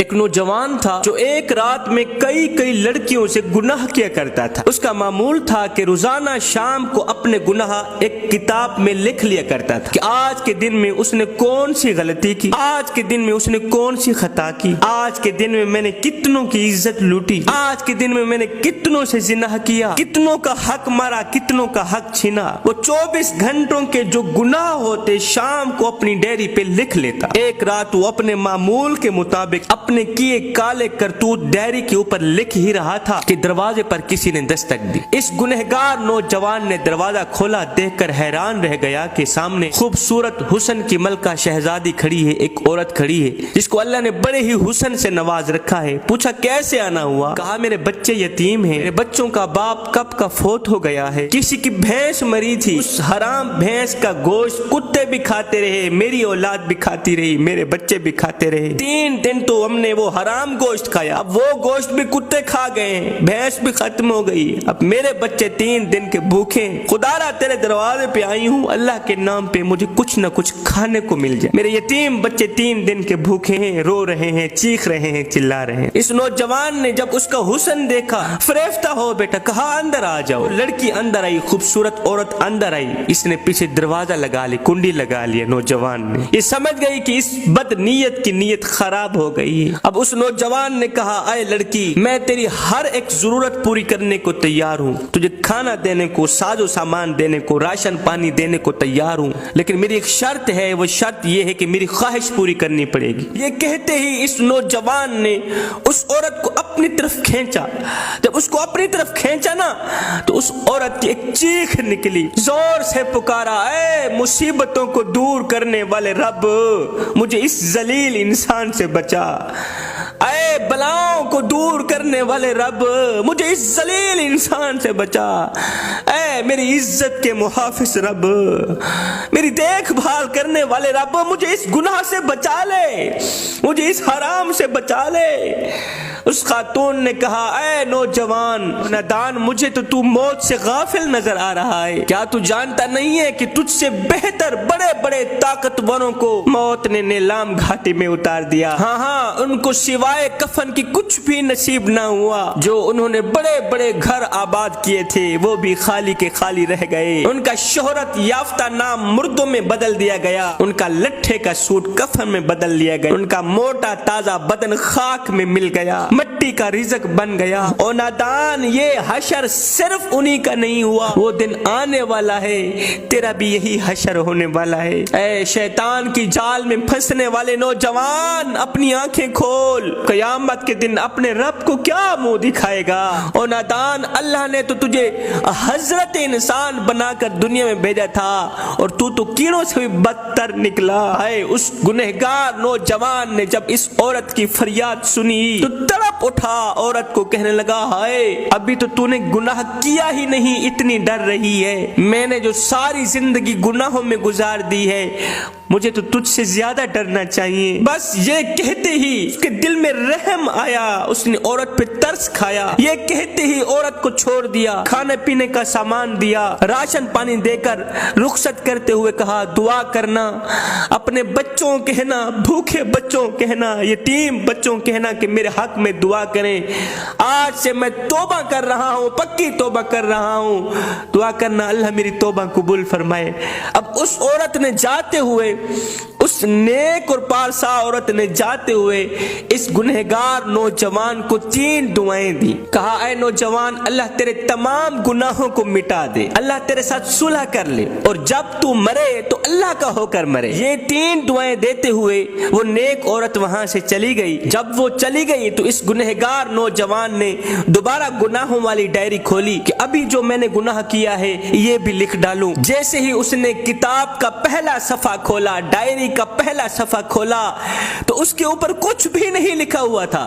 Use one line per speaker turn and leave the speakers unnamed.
ایک نوجوان تھا جو ایک رات میں کئی لڑکیوں سے گناہ کیا کرتا تھا۔ اس کا معمول تھا کہ روزانہ شام کو اپنے گناہ ایک کتاب میں لکھ لیا کرتا تھا کہ آج کے دن میں اس نے کون سی غلطی کی، آج کے دن میں اس نے کون سی خطا کی، آج کے دن میں میں نے کتنوں کی عزت لوٹی، آج کے دن میں میں نے کتنوں سے زنا کیا، کتنوں کا حق مارا، کتنوں کا حق چھینا۔ وہ 24 گھنٹوں کے جو گناہ ہوتے شام کو اپنی ڈیری پہ لکھ لیتا۔ ایک رات وہ اپنے معمول کے مطابق اپنے کیے کالے کرتوت ڈیری کے اوپر لکھ ہی رہا تھا کہ دروازے پر کسی نے دستک دی۔ اس گنہگار نوجوان نے دروازہ کھولا، دیکھ کر حیران رہ گیا کہ سامنے خوبصورت حسن کی ملکہ شہزادی کھڑی ہے، ایک عورت کھڑی ہے جس کو اللہ نے بڑے ہی حسن سے نواز رکھا ہے۔ پوچھا کیسے آنا ہوا؟ کہا میرے بچے یتیم ہیں، میرے بچوں کا باپ کب کا فوت ہو گیا ہے، کسی کی بھینس مری تھی، اس حرام بھینس کا گوشت کتے بھی کھاتے رہے، میری اولاد بھی کھاتی رہی، میرے بچے بھی کھاتے رہے، 3 دن تو ہم نے وہ حرام گوشت کھایا، اب وہ گوشت بھی کتے کھا گئے ہیں، بھینس بھی ختم ہو گئی، اب میرے بچے 3 دن کے بھوکے ہیں، خدا را تیرے دروازے پہ آئی ہوں، اللہ کے نام پہ مجھے کچھ نہ کچھ کھانے کو مل جائے، میرے یتیم بچے 3 دن کے بھوکے ہیں، رو رہے ہیں، چیخ رہے ہیں، چلا رہے ہیں۔ اس نوجوان نے جب اس کا حسن دیکھا فریفتہ ہو بیٹا، کہا اندر آ جاؤ۔ لڑکی اندر آئی، خوبصورت عورت اندر آئی، اس نے پیچھے دروازہ لگا لی، کنڈی لگا لیا۔ نوجوان نے یہ سمجھ گئی کہ اس بد نیت کی نیت خراب ہو گئی ہے۔ اب اس نوجوان نے کہا اے لڑکی، میں تیری ہر ایک ضرورت پوری کرنے کو تیار ہوں، تجھے کھانا دینے کو، ساز و سامان دینے کو، راشن پانی دینے کو تیار ہوں، لیکن میری ایک شرط ہے، وہ شرط یہ ہے کہ میری خواہش پوری کرنی پڑے گی۔ یہ کہتے ہی اس نوجوان نے اس عورت کو اپنی طرف کھینچا۔ جب اس کو اپنی طرف کھینچا نا تو اس عورت کی ایک چیخ نکلی، زور سے پکارا اے مصیبتوں کو دور کرنے والے رب، مجھے اس ذلیل انسان سے بچا، اے بلاؤں کو دور کرنے والے رب، مجھے اس ذلیل انسان سے بچا، اے میری عزت کے محافظ رب، میری دیکھ بھال کرنے والے رب، مجھے اس گناہ سے بچا لے، مجھے اس حرام سے بچا لے۔ اس خاتون نے کہا اے نوجوان نادان، مجھے تو موت سے غافل نظر آ رہا ہے، کیا تو جانتا نہیں ہے کہ تجھ سے بہتر بڑے بڑے طاقتوروں کو موت نے نیلام گھاٹی میں اتار دیا، ہاں ان کو سوائے کفن کی کچھ بھی نصیب نہ ہوا، جو انہوں نے بڑے بڑے گھر آباد کیے تھے وہ بھی خالی کے خالی رہ گئے، ان کا شہرت یافتہ نام مردوں میں بدل دیا گیا، ان کا لٹھے کا سوٹ کفن میں بدل لیا گیا، ان کا موٹا تازہ بدن خاک میں مل گیا، مٹی کا رزق بن گیا۔ او نادان، یہ حشر صرف انہی کا نہیں ہوا، وہ دن آنے والا ہے، تیرا بھی یہی حشر ہونے والا ہے۔ اے شیطان کی جال میں پھنسنے والے نوجوان، اپنی آنکھیں کھول، قیامت کے دن اپنے رب کو کیا منہ دکھائے گا؟ او نادان، اللہ نے تو تجھے حضرت انسان بنا کر دنیا میں بھیجا تھا اور تو کیڑوں سے بھی بدتر نکلا۔ اے اس گنہگار نوجوان نے جب اس عورت کی فریاد سنی تو تڑپ اٹھا، عورت کو کہنے لگا ہائے ابھی تو نے گناہ کیا ہی نہیں، اتنی ڈر رہی ہے، میں نے جو ساری زندگی گناہوں میں گزار دی ہے، مجھے تو تجھ سے زیادہ ڈرنا چاہیے۔ بس یہ کہتے ہی اس کے دل میں رحم آیا، اس نے عورت پہ ترس کھایا، یہ کہتے ہی عورت کو چھوڑ دیا، کھانے پینے کا سامان دیا، راشن پانی دے کر رخصت کرتے ہوئے کہا دعا کرنا، اپنے بچوں کہنا، بھوکے بچوں کہنا، یتیم بچوں کہنا کہ میرے حق میں دعا کریں، آج سے میں توبہ کر رہا ہوں، پکی توبہ کر رہا ہوں، دعا کرنا اللہ میری توبہ قبول فرمائے۔ اب اس عورت نے جاتے ہوئے، اس نیک اور پارسا عورت نے جاتے ہوئے اس گنہگار نوجوان کو 3 دعائیں دی، کہا اے نوجوان، اللہ تیرے تمام گناہوں کو مٹا دے، اللہ تیرے ساتھ صلح کر لے، اور جب تو مرے تو اللہ کا ہو کر مرے۔ یہ 3 دعائیں دیتے ہوئے وہ نیک عورت وہاں سے چلی گئی۔ جب وہ چلی گئی تو اس گنہگار نوجوان نے دوبارہ گناہوں والی ڈائری کھولی کہ ابھی جو میں نے گناہ کیا ہے یہ بھی لکھ ڈالوں۔ جیسے ہی اس نے کتاب کا پہلا صفحہ کھولا، ڈائری کا پہلا صفحہ کھولا تو اس کے اوپر کچھ بھی نہیں لکھا ہوا تھا،